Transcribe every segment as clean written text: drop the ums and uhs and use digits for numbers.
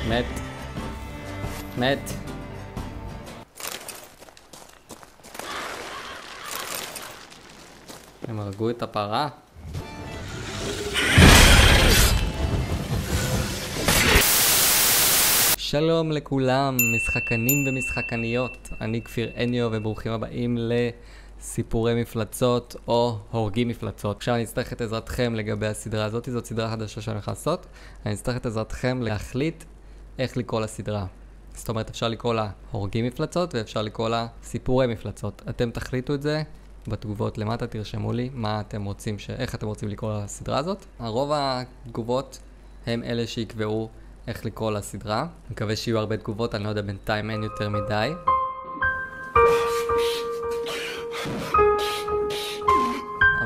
מת. מת. הם הרגו את הפרה? שלום לכולם, משחקנים ומשחקניות. אני כפיר אניו וברוכים הבאים לסיפורי מפלצות או הורגים מפלצות. עכשיו אני אצטרך את עזרתכם לגבי הסדרה הזאת, זאת סדרה חדשה שאני הולך לעשות. אני אצטרך את עזרתכם להחליט איך לקרוא לסדרה. זאת אומרת, אפשר לקרוא לה הורגים מפלצות ואפשר לקרוא לה סיפורי מפלצות. אתם תחליטו את זה בתגובות למטה, תרשמו לי מה אתם רוצים, איך אתם רוצים לקרוא לסדרה הזאת. הרוב התגובות הם אלה שיקבעו איך לקרוא לסדרה. אני מקווה שיהיו הרבה תגובות, אני לא יודע, בינתיים אין יותר מדי.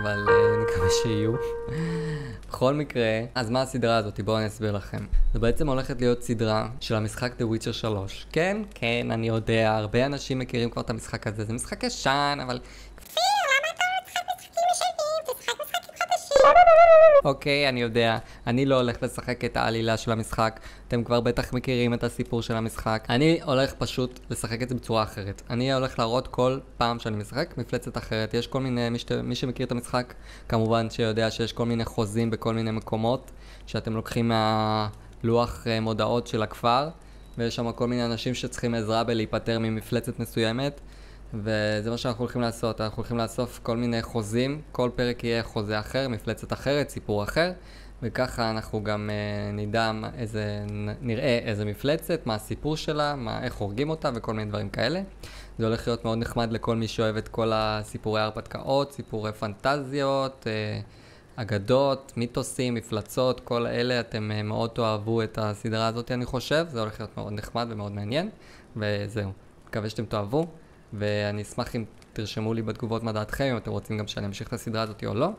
אבל אני מקווה שיהיו. בכל מקרה, אז מה הסדרה הזאת? בואו אני אסביר לכם. זה בעצם הולכת להיות סדרה של המשחק The Witcher 3. כן, אני יודע, הרבה אנשים מכירים כבר את המשחק הזה. זה משחק ישן, אבל אוקיי, אני יודע, אני לא הולך לשחק את העלילה של המשחק, אתם כבר בטח מכירים את הסיפור של המשחק. אני הולך פשוט לשחק את זה בצורה אחרת. אני הולך להראות כל פעם שאני משחק מפלצת אחרת. יש כל מיני, מי שמכיר את המשחק, כמובן שיודע שיש כל מיני חוזים בכל מיני מקומות, שאתם לוקחים מהלוח מודעות של הכפר, ויש שם כל מיני אנשים שצריכים עזרה בלהיפטר ממפלצת מסוימת. וזה מה שאנחנו הולכים לעשות, אנחנו הולכים לאסוף כל מיני חוזים, כל פרק יהיה חוזה אחר, מפלצת אחרת, סיפור אחר, וככה אנחנו גם נראה איזה מפלצת, מה הסיפור שלה, איך הורגים אותה וכל מיני דברים כאלה. זה הולך להיות מאוד נחמד לכל מי שאוהב את כל הסיפורי הרפתקאות, סיפורי פנטזיות, אגדות, מיתוסים, מפלצות, כל אלה, אתם מאוד תאהבו את הסדרה הזאת אני חושב, זה הולך להיות מאוד נחמד ומאוד מעניין, וזהו, מקווה שאתם תאהבו. ואני אשמח אם תרשמו לי בתגובות מה דעתכם, אם אתם רוצים גם שאני אמשיך את הסדרה הזאת או לא.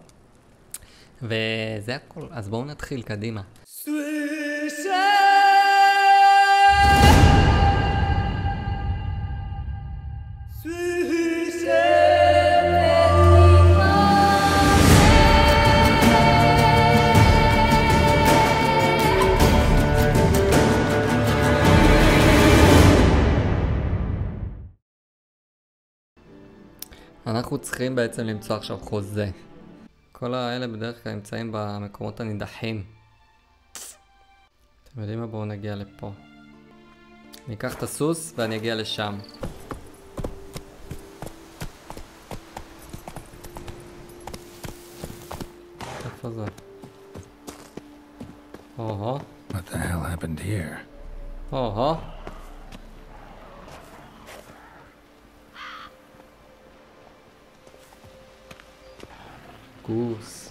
וזה הכל, אז בואו נתחיל, קדימה. אנחנו צריכים בעצם למצוא עכשיו חוזה. כל האלה בדרך כלל נמצאים במקומות הנידחים. אתם יודעים מה? בואו נגיע לפה. אני אקח את הסוס ואני אגיע לשם. איפה זה? אוהו. What the hell happened here? אוהו. Goose.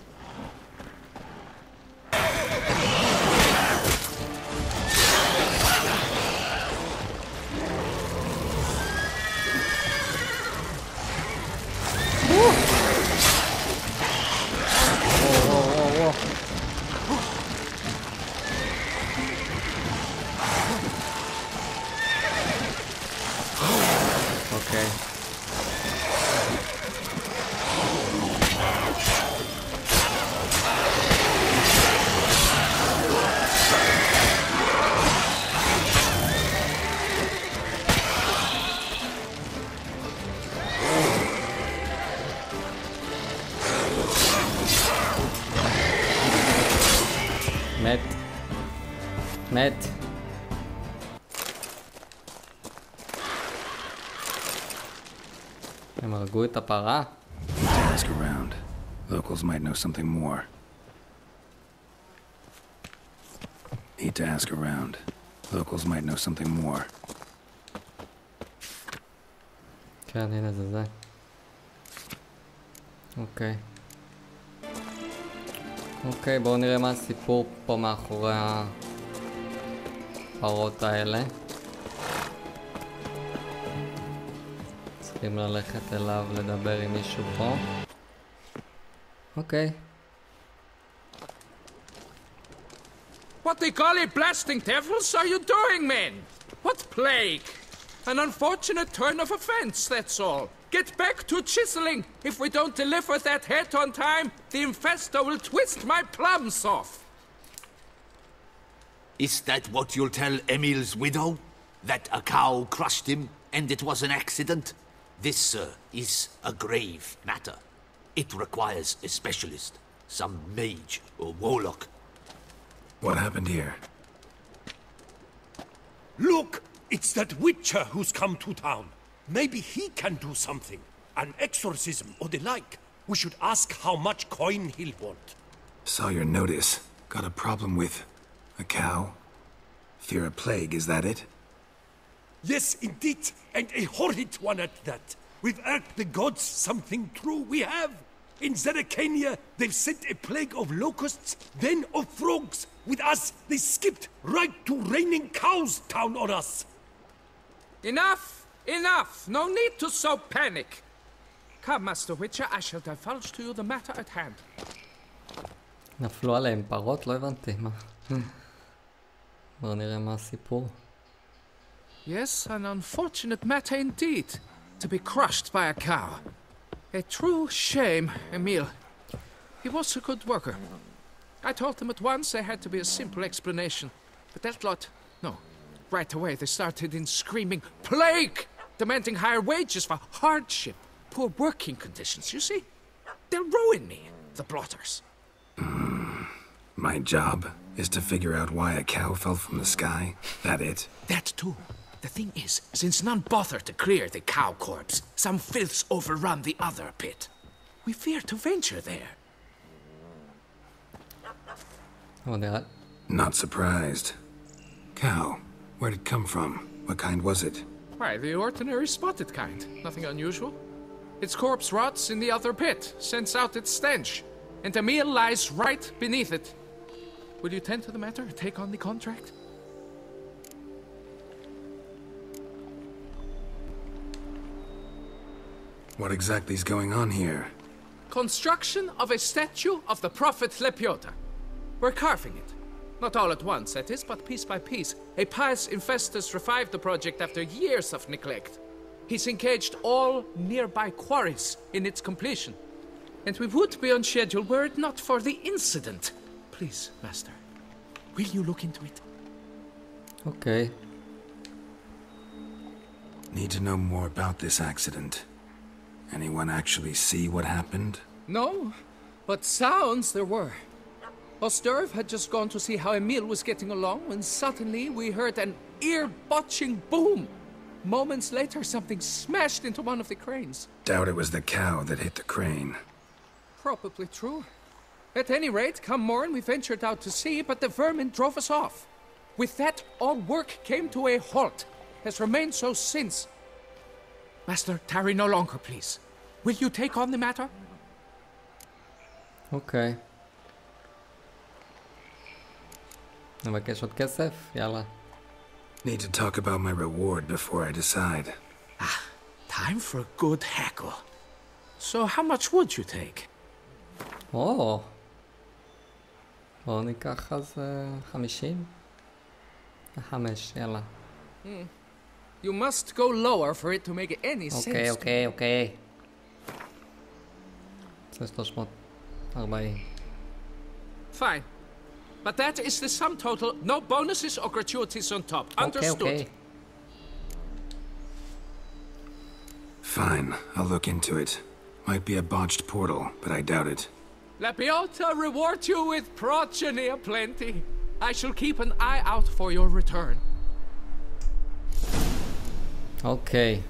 Okay. מת. הם הרגו את הפרה? Ask around. Locals might know something more. Need to ask around. Locals might know something more. כן, הנה זה. אוקיי, בואו נראה מה הסיפור פה מאחורי הפרות האלה. צריכים ללכת אליו לדבר עם מישהו פה. אוקיי. What the golly blasting devils are you doing, men? What plague? An unfortunate turn of offense, that's all. Get back to chiseling. If we don't deliver that head on time, the infestor will twist my plums off. Is that what you'll tell Emil's widow? That a cow crushed him and it was an accident? This, sir, is a grave matter. It requires a specialist, some mage or warlock. What happened here? Look! It's that Witcher who's come to town. Maybe he can do something. An exorcism or the like. We should ask how much coin he'll want. Saw your notice. Got a problem with a cow? Fear a plague, is that it? Yes, indeed, and a horrid one at that. We've irked the gods something true, we have. In Zeracania, they've sent a plague of locusts, then of frogs. With us, they skipped right to raining cows down on us. Enough! Enough! No need to so panic! Come, Master Witcher, I shall divulge to you the matter at hand. נפלו עליהם פרות? לא הבנתי, מה? בואו נראה מה הסיפור. Yes, an unfortunate matter indeed. To be crushed by a cow. A true shame, Emil. He was a good worker. I told them at once there had to be a simple explanation. But that lot, no. Right away they started in screaming, "Plague!" Demanding higher wages for hardship. Poor working conditions, you see? They'll ruin me, the blotters. My job is to figure out why a cow fell from the sky. That it? That too. The thing is, since none bother to clear the cow corpse, some filths overrun the other pit. We fear to venture there. Oh, that. Not surprised. Cow. Where'd it come from? What kind was it? Why, the ordinary spotted kind. Nothing unusual. Its corpse rots in the other pit, sends out its stench, and Emil lies right beneath it. Will you tend to the matter, take on the contract? What exactly is going on here? Construction of a statue of the prophet Lepiota. We're carving it. Not all at once, that is, but piece by piece. A pious Infestus revived the project after years of neglect. He's engaged all nearby quarries in its completion. And we would be on schedule were it not for the incident. Please, Master, will you look into it? Okay. Need to know more about this accident. Anyone actually see what happened? No, but sounds there were. Osterv had just gone to see how Emil was getting along when suddenly we heard an ear-botching boom. Moments later, something smashed into one of the cranes. Doubt it was the cow that hit the crane. Probably true. At any rate, come morn we ventured out to see, but the vermin drove us off. With that, all work came to a halt. Has remained so since. Master, tarry no longer, please. Will you take on the matter? אוקיי. נבקש עוד כסף? יאללה. Need to talk about my reward before I decide. Time for a good hackle. So how much would you take? או. בואו ניקח אז 50? 5, יאללה. You must go lower for it to make any sense. אוקיי. זה 340. Fine. But that is the sum total. No bonuses or gratuities on top. Understood? Okay. Fine, I'll look into it. Might be a botched portal, but I doubt it. Lepiota reward you with progeny aplenty. I shall keep an eye out for your return. אוקיי.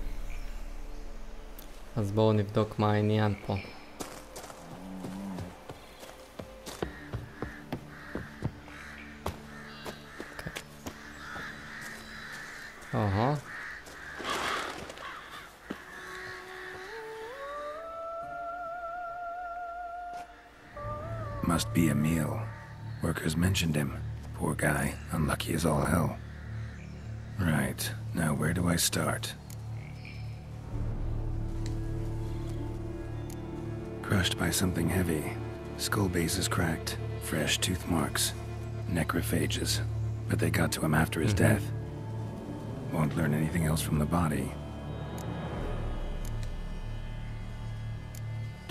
אז בואו נבדוק מה העניין פה. אוהו. Must be Emil. Workers mentioned him. Poor guy, unlucky as all hell. Right, now where do I start? Crushed by something heavy. Skull base is cracked. Fresh tooth marks. Necrophages. But they got to him after his death. Won't learn anything else from the body.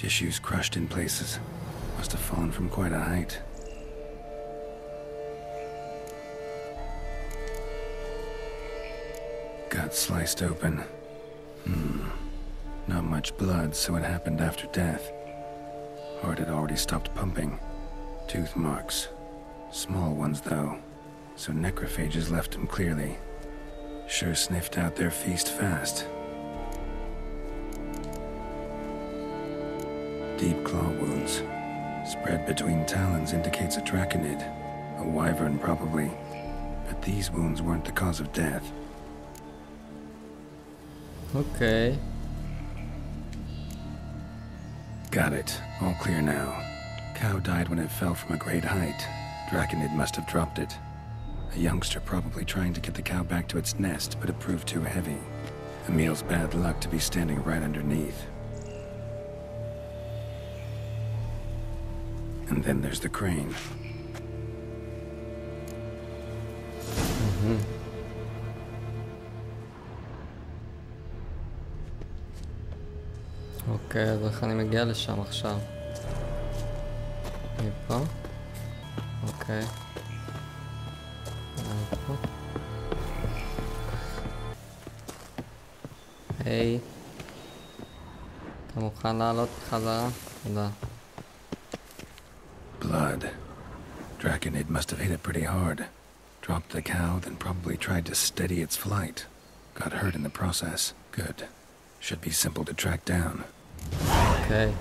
Tissues crushed in places. Must have fallen from quite a height. Gut sliced open. Not much blood, so it happened after death. Heart had already stopped pumping. Tooth marks. Small ones, though. So necrophages left him clearly. Sure sniffed out their feast fast. Deep claw wounds. Spread between talons indicates a draconid. A wyvern, probably. But these wounds weren't the cause of death. אוקיי. Got it. All clear now. Cow died when it fell from a great height. Draconid must have dropped it. A youngster probably trying to get the cow back to its nest, but it proved too heavy. Emil's bad luck to be standing right underneath. And then there's the crane. אוקיי, אז איך אני מגיע לשם עכשיו? מפה? אוקיי. מפה? היי. אתה מוכן לעלות בחזרה? תודה. Blood. Draconid must have hit it pretty hard. Dropped the cow, then probably tried to steady its flight. Got hurt in the process. Good. Should be simple to track down. אוקיי.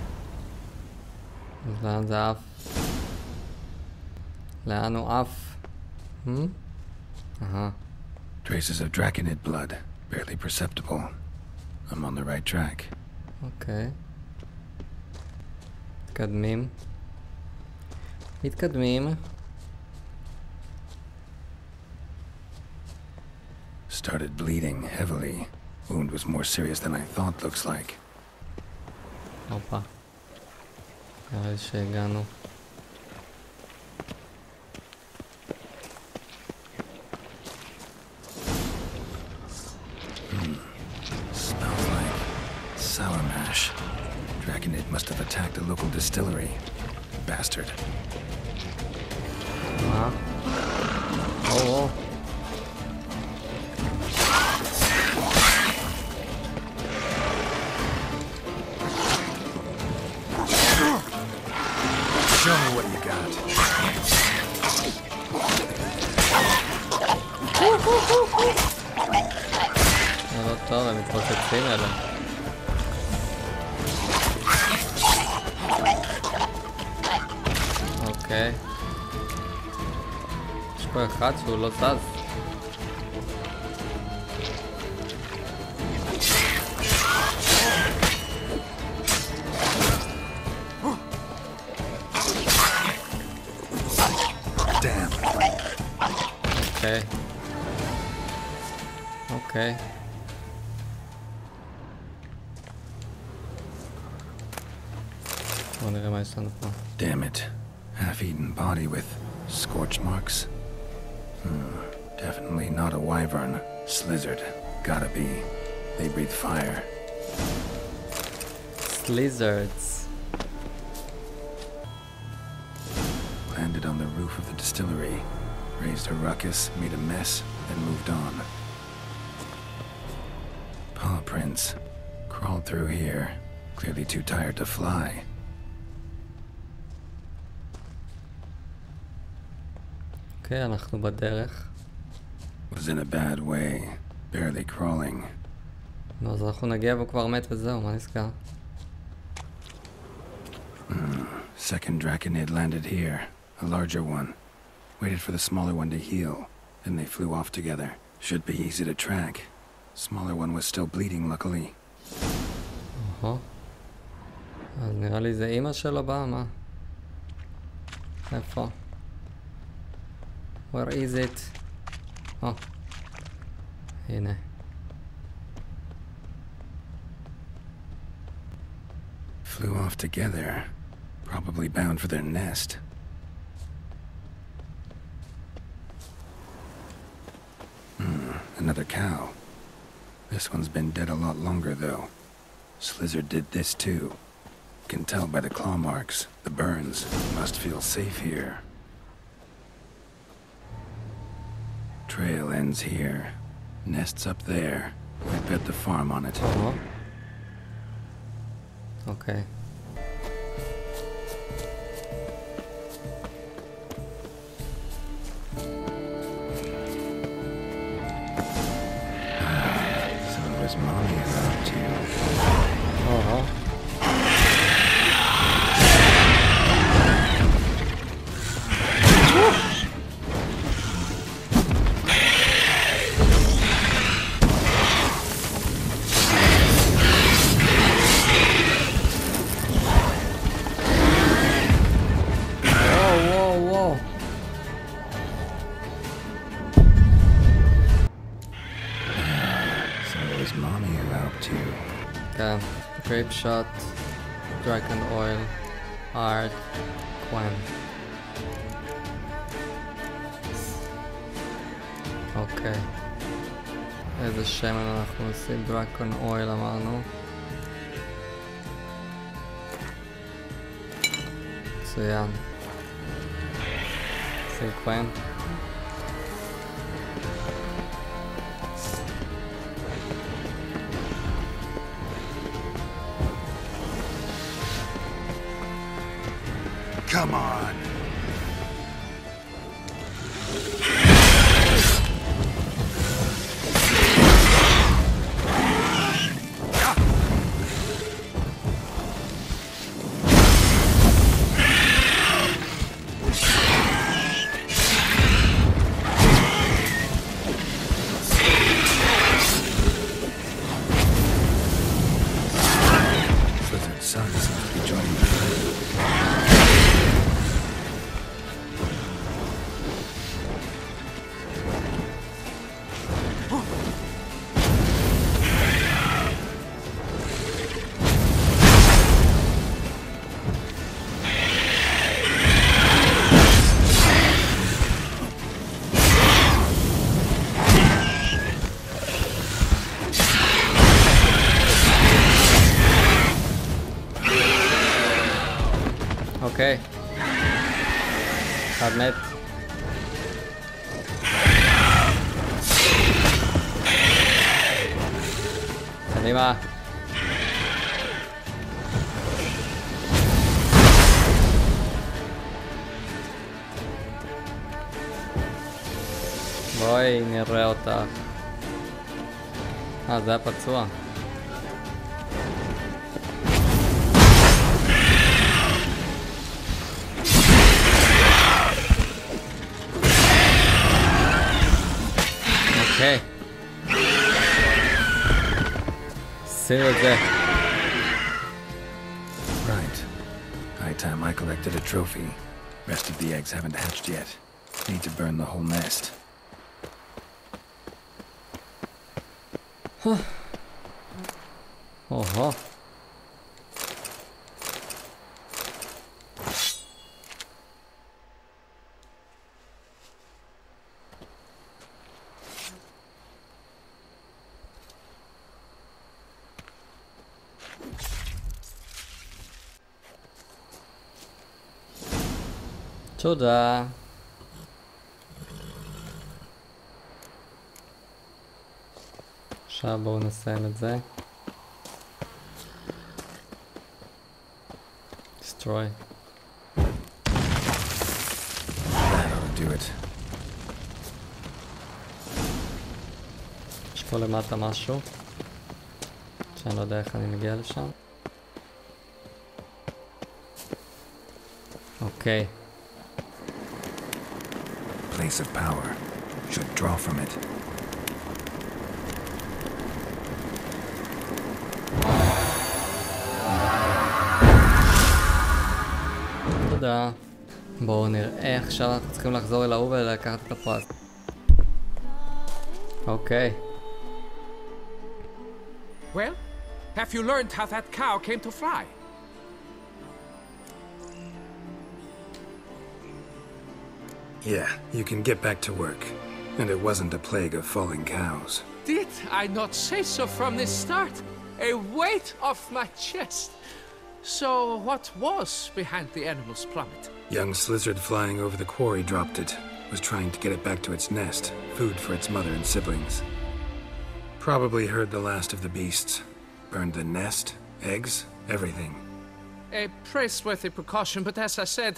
אז לאן זה עף? לאן הוא עף? אהה. Traces of Draconid blood. Barely perceptible. I'm on the right track. אוקיי. מתקדמים. מתקדמים. Started bleeding heavily. Wound was more serious than I thought, looks like. הופה. נראה לי שהגענו. Smells like sour mash. Draconid must have attacked a local distillery. Bastard. מה? או. Show me what you got. זה לא טוב, הם מתפוצצים אלה. אוקיי. יש פה אחד שהוא לא זז. אוקיי. אוקיי. בוא נראה מה יש לנו פה. Damn it. Half-eaten body with scorch marks. Definitely not a wyvern. Slizzard. Gotta be. They breathe fire. Lizards. Landed on the roof of the distillery. Raised a ruckus, made a mess, then moved on. Paw prints. Crawled through here. Clearly too tired to fly. אוקיי, אנחנו בדרך. Was in a bad way. Barely crawling. נו, אז אנחנו נגיע והוא כבר מת וזהו, מה נסגר? Second Draconid landed here. A larger one. Waited for the smaller one to heal. Then they flew off together. Should be easy to track. Smaller one was still bleeding, luckily. אז נראה לי זה אמא שלו באה, מה? איפה? Where is it? הנה. Flew off together. Probably bound for their nest. Another cow. This one's been dead a lot longer, though. Slizzard did this, too. Can tell by the claw marks, the burns. Must feel safe here. Trail ends here. Nest's up there. I bet the farm on it. אוקיי. So it was mommy around too. כן, Grape Shot, Dragon Oil, Art, Quen. אוקיי. איזה שמן אנחנו עושים? Dragon Oil אמרנו. מצוין. עושים Quen. Come on! Slytherin's son seems to be joining the fight. אוקיי. אחד מת. קדימה. בואי נראה אותך. זה היה פצוע. Okay. עשינו את זה. Right. High time I collected a trophy. Rest of the eggs haven't hatched yet. Need to burn the whole nest. אוהו. תודה. עכשיו בואו נסיים את זה. Destroy. That ought to do it. יש פה למטה משהו שאני לא יודע איך אני מגיע לשם. אוקיי. Place of power. Should draw from it. תודה. בואו נראה עכשיו אנחנו צריכים לחזור אל ההוא ולקחת את הפרס. אוקיי. Well, have you learned how that cow came to fly? Yeah, you can get back to work. And it wasn't a plague of falling cows. Did I not say so from the start? A weight off my chest. So what was behind the animal's plummet? Young Slytherin flying over the quarry dropped it. Was trying to get it back to its nest. Food for its mother and siblings. Probably heard the last of the beasts. Burned the nest, eggs, everything. A praiseworthy precaution, but as I said,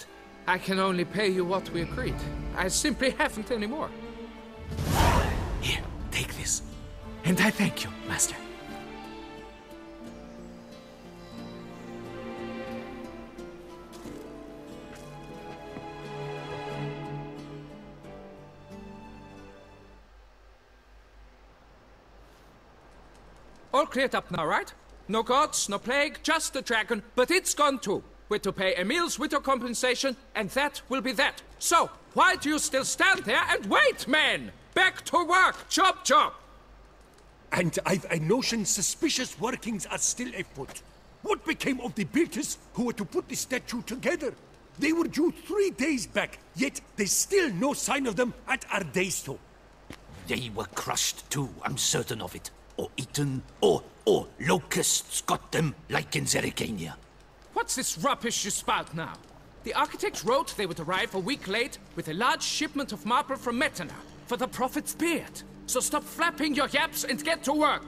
I can only pay you what we agreed. I simply haven't any more. Here, take this. And I thank you, Master. All cleared up now, right? No gods, no plague, just the dragon, but it's gone too. We're to pay Emil's widow compensation, and that will be that. So, why do you still stand there and wait, men? Back to work! Chop, chop! And I've a notion suspicious workings are still afoot. What became of the builders who were to put the statue together? They were due 3 days back, yet there's still no sign of them at Ardeisto. They were crushed too, I'm certain of it. Or eaten, or locusts got them, like in Zerrikania. What's this rubbish you spout now? The architects wrote they would arrive a week late with a large shipment of marble from Metana for the prophet's beard. So stop flapping your yaps and get to work.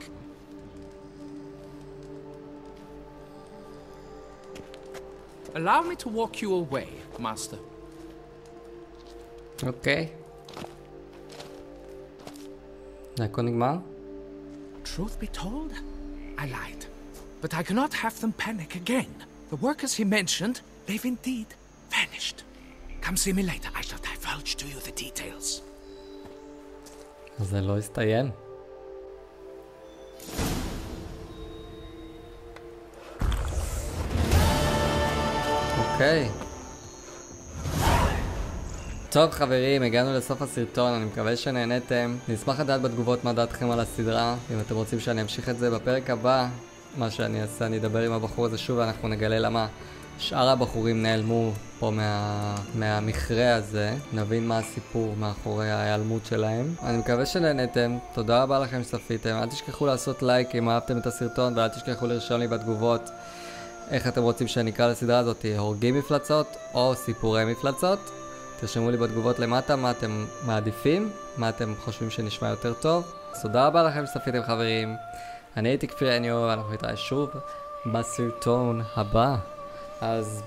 Allow me to walk you away, Master. אוקיי. זה הכל נגמר? Truth be told, I lied. But I cannot have them panic again. The workers he mentioned, they've indeed vanished. Come see me later. I shall divulge to you the details. זה לא הסתיים. אוקיי. טוב חברים, הגענו לסוף הסרטון, אני מקווה שנהנתם. נשמח לדעת בתגובות מה דעתכם על הסדרה. אם אתם רוצים שאני אמשיך את זה בפרק הבא, מה שאני אעשה, אני אדבר עם הבחור הזה שוב ואנחנו נגלה למה שאר הבחורים נעלמו פה מהמכרה הזה. נבין מה הסיפור מאחורי ההיעלמות שלהם. אני מקווה שנהנתם, תודה רבה לכם שצפיתם. אל תשכחו לעשות לייק אם אהבתם את הסרטון, ואל תשכחו לרשום לי בתגובות איך אתם רוצים שאני אקרא לסדרה הזאת, הורגים מפלצות או סיפורי מפלצות. תרשמו לי בתגובות למטה מה אתם מעדיפים, מה אתם חושבים שנשמע יותר טוב. תודה רבה לכם שצפיתם חברים. אני הייתי כפיר אניו ואנחנו נתראה שוב בסרטון הבא. אז...